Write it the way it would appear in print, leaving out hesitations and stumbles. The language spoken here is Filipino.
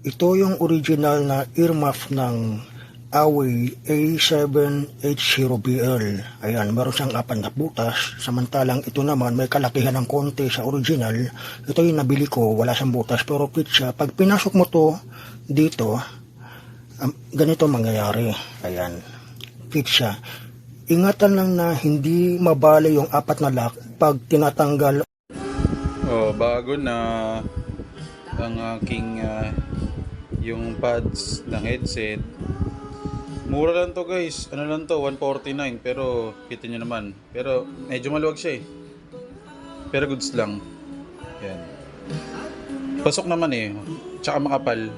Ito yung original na earmuff ng Away A7H0BL. Ayan, meron siyang 4 na butas. Samantalang ito naman may kalakihan ng konti sa original. Ito yung nabili ko, wala siyang butas pero fit siya. Pag pinasok mo to dito, ganito mangyayari. Ayan, fit siya. Ingatan lang na hindi mabali yung 4 na lock pag tinatanggal. Oh, bago na ang aking yung pads ng headset. Mura lang to guys. Ano lang to, 149, pero kita nyo naman. Pero medyo maluwag siya eh. Pero goods lang. Yan. Pasok naman eh. Tsaka makapal.